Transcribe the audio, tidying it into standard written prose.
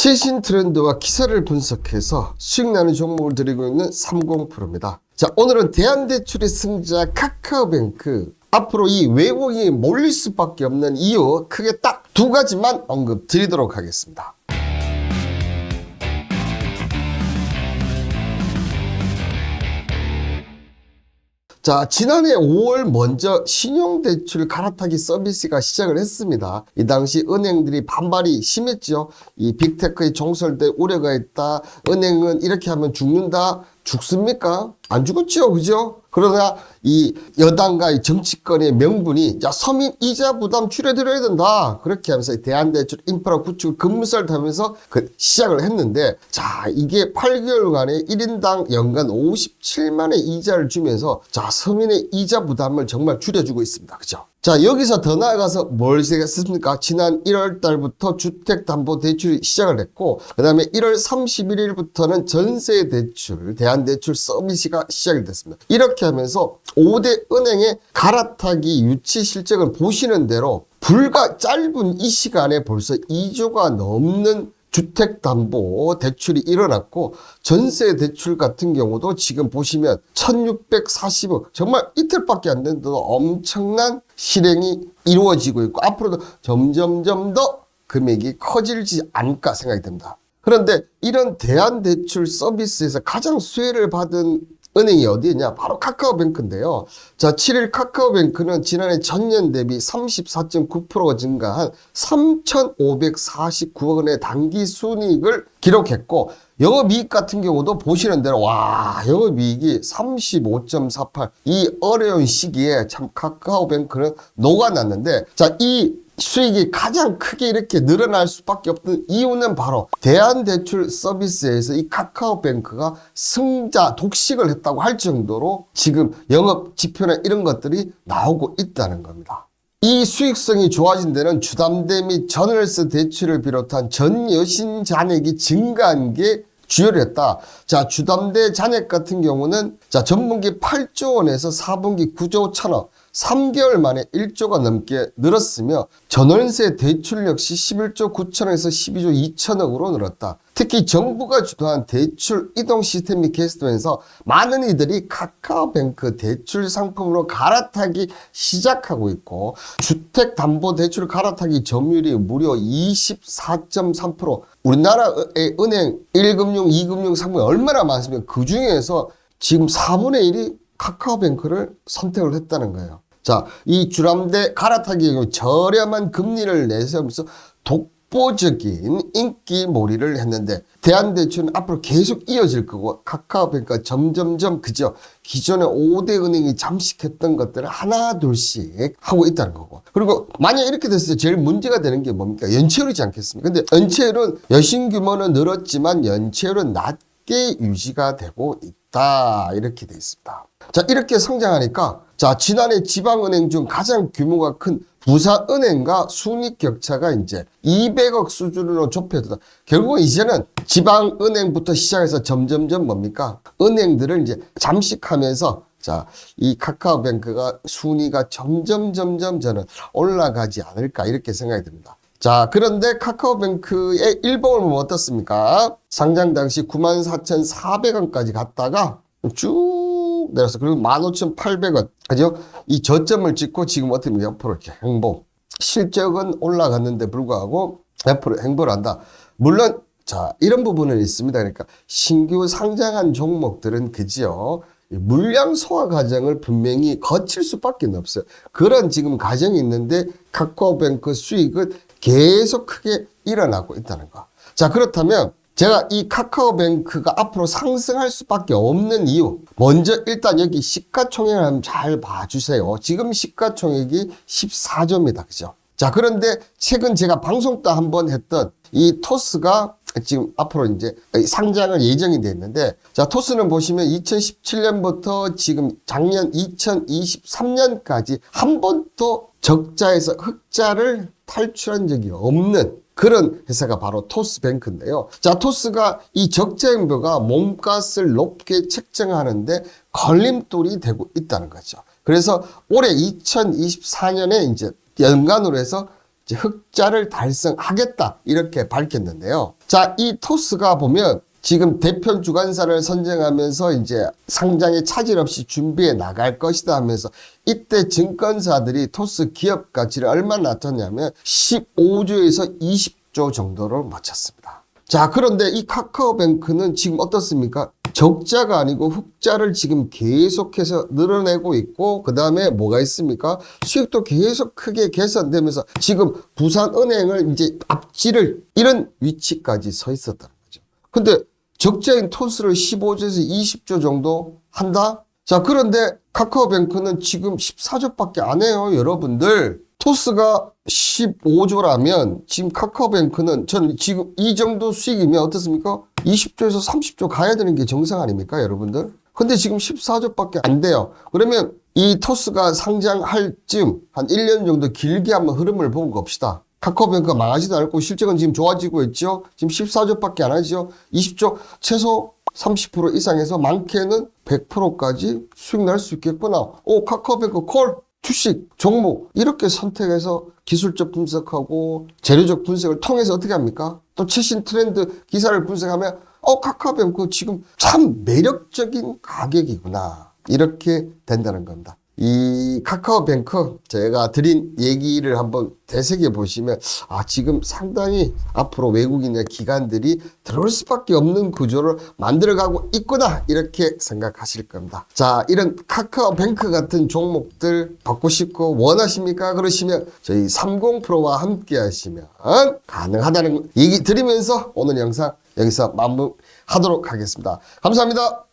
최신 트렌드와 기사를 분석해서 수익 나는 종목을 드리고 있는 30%입니다. 자, 오늘은 대한대출의 승자 카카오뱅크. 앞으로 이 외국인이 몰릴 수밖에 없는 이유 크게 딱 두 가지만 언급 드리도록 하겠습니다. 자, 지난해 5월 먼저 신용대출 갈아타기 서비스가 시작을 했습니다. 이 당시 은행들이 반발이 심했죠. 이 빅테크의 종설될 우려가 있다. 은행은 이렇게 하면 죽는다. 죽습니까? 안 죽었죠. 그죠? 그러나 이 여당과 이 정치권의 명분이 야, 서민 이자 부담 줄여드려야 된다. 그렇게 하면서 대한대출 인프라 구축 급물살을 타면서 시작을 했는데, 자, 이게 8개월간에 1인당 연간 57만의 이자를 주면서 자, 서민의 이자 부담을 정말 줄여주고 있습니다. 그죠? 자, 여기서 더 나아가서 뭘 했습니까? 지난 1월 달부터 주택담보대출이 시작을 했고, 그 다음에 1월 31일부터는 전세대출, 대한대출 서비스가 시작이 됐습니다. 이렇게 하면서 5대 은행의 갈아타기 유치 실적을 보시는 대로 불과 짧은 이 시간에 벌써 2조가 넘는 주택담보대출이 일어났고, 전세대출 같은 경우도 지금 보시면 1640억, 정말 이틀밖에 안 됐는데도 엄청난 실행이 이루어지고 있고, 앞으로도 점점점 더 금액이 커질지 않을까 생각이 듭니다. 그런데 이런 대한대출 서비스에서 가장 수혜를 받은 은행이 어디냐? 바로 카카오뱅크인데요. 자, 7일 카카오뱅크는 지난해 전년 대비 34.9%가 증가한 3,549억 원의 단기 순이익을 기록했고, 영업이익 같은 경우도 보시는 대로 와, 영업이익이 35.48. 이 어려운 시기에 참 카카오뱅크는 녹아났는데, 자, 이 수익이 가장 크게 이렇게 늘어날 수밖에 없는 이유는 바로 대한대출 서비스에서 이 카카오뱅크가 승자 독식을 했다고 할 정도로 지금 영업 지표나 이런 것들이 나오고 있다는 겁니다. 이 수익성이 좋아진 데는 주담대 및 전월세 대출을 비롯한 전 여신 잔액이 증가한 게 주요를 했다. 자, 주담대 잔액 같은 경우는 자, 전분기 8조 원에서 4분기 9조 1천억, 3개월 만에 1조가 넘게 늘었으며, 전월세 대출 역시 11조 9천억에서 12조 2천억으로 늘었다. 특히 정부가 주도한 대출 이동 시스템이 개선되면서 많은 이들이 카카오뱅크 대출 상품으로 갈아타기 시작하고 있고, 주택담보대출 갈아타기 점유율이 무려 24.3%. 우리나라의 은행 1금융, 2금융 상품이 얼마나 많습니까? 그 중에서 지금 4분의 1이 카카오뱅크를 선택을 했다는 거예요. 자, 이 주담대 갈아타기의 경우 저렴한 금리를 내세우면서 독보적인 인기몰이를 했는데, 대한대출은 앞으로 계속 이어질 거고, 카카오뱅크가 점점점 그죠? 기존의 5대 은행이 잠식했던 것들을 하나 둘씩 하고 있다는 거고, 그리고 만약 이렇게 됐을 때 제일 문제가 되는 게 뭡니까? 연체율이지 않겠습니까? 근데 연체율은 여신 규모는 늘었지만 연체율은 낮게 유지가 되고 있다, 이렇게 돼 있습니다. 자, 이렇게 성장하니까 자, 지난해 지방은행 중 가장 규모가 큰 부산은행과 순이익 격차가 이제 200억 수준으로 좁혀졌다. 결국은 이제는 지방은행부터 시작해서 점점점 뭡니까? 은행들을 이제 잠식하면서 자, 이 카카오뱅크가 순위가 점점 저는 올라가지 않을까 이렇게 생각이 듭니다. 자, 그런데 카카오뱅크의 일봉을 보면 어떻습니까? 상장 당시 94,400원까지 갔다가 쭉 내려서, 그리고 15,800원. 그죠? 이 저점을 찍고 지금 어떻게 보면 옆으로 이렇게 행보. 실적은 올라갔는데 불구하고 옆으로 행보를 한다. 물론, 자, 이런 부분은 있습니다. 그러니까 신규 상장한 종목들은 그지요. 물량 소화 과정을 분명히 거칠 수밖에 없어요. 그런 지금 과정이 있는데 카카오뱅크 수익은 계속 크게 일어나고 있다는 거. 자, 그렇다면 제가 이 카카오뱅크가 앞으로 상승할 수밖에 없는 이유, 먼저 일단 여기 시가총액을 한번 잘 봐주세요. 지금 시가총액이 14조입니다. 그죠? 자, 그런데 최근 제가 방송 때 한번 했던 이 토스가 지금 앞으로 이제 상장을 예정이 돼 있는데, 자, 토스는 보시면 2017년부터 지금 작년 2023년까지 한 번도 적자에서 흑자를 탈출한 적이 없는 그런 회사가 바로 토스뱅크인데요. 자, 토스가 이 적자 행보가 몸값을 높게 책정하는데 걸림돌이 되고 있다는 거죠. 그래서 올해 2024년에 이제 연간으로 해서 이제 흑자를 달성하겠다 이렇게 밝혔는데요. 자, 이 토스가 보면 지금 대표 주관사를 선정하면서 이제 상장에 차질 없이 준비해 나갈 것이다 하면서 이때 증권사들이 토스 기업 가치를 얼마나 낮췄냐면 15조에서 20조 정도로 맞췄습니다. 자, 그런데 이 카카오뱅크는 지금 어떻습니까? 적자가 아니고 흑자를 지금 계속해서 늘어내고 있고, 그 다음에 뭐가 있습니까? 수익도 계속 크게 개선되면서 지금 부산은행을 이제 앞지를 이런 위치까지 서 있었다는 거죠. 근데 적자인 토스를 15조에서 20조 정도 한다? 자, 그런데 카카오뱅크는 지금 14조밖에 안 해요, 여러분들. 토스가 15조라면 지금 카카오뱅크는 저는 지금 이 정도 수익이면 어떻습니까? 20조에서 30조 가야 되는 게 정상 아닙니까, 여러분들? 근데 지금 14조밖에 안 돼요. 그러면 이 토스가 상장할 즈음 한 1년 정도 길게 한번 흐름을 보고 갑시다. 카카오뱅크가 망하지도 않고 실적은 지금 좋아지고 있죠. 지금 14조밖에 안 하죠. 20조 최소 30% 이상에서 많게는 100%까지 수익 날 수 있겠구나. 오, 카카오뱅크 콜! 주식, 종목 이렇게 선택해서 기술적 분석하고 재료적 분석을 통해서 어떻게 합니까? 또 최신 트렌드 기사를 분석하면 카카오뱅크 지금 참 매력적인 가격이구나. 이렇게 된다는 겁니다. 이 카카오뱅크 제가 드린 얘기를 한번 되새겨 보시면 지금 상당히 앞으로 외국인의 기관들이 들어올 수밖에 없는 구조를 만들어가고 있구나 이렇게 생각하실 겁니다. 자, 이런 카카오뱅크 같은 종목들 받고 싶고 원하십니까? 그러시면 저희 30%와 함께 하시면 가능하다는 얘기 드리면서 오늘 영상 여기서 마무리하도록 하겠습니다. 감사합니다.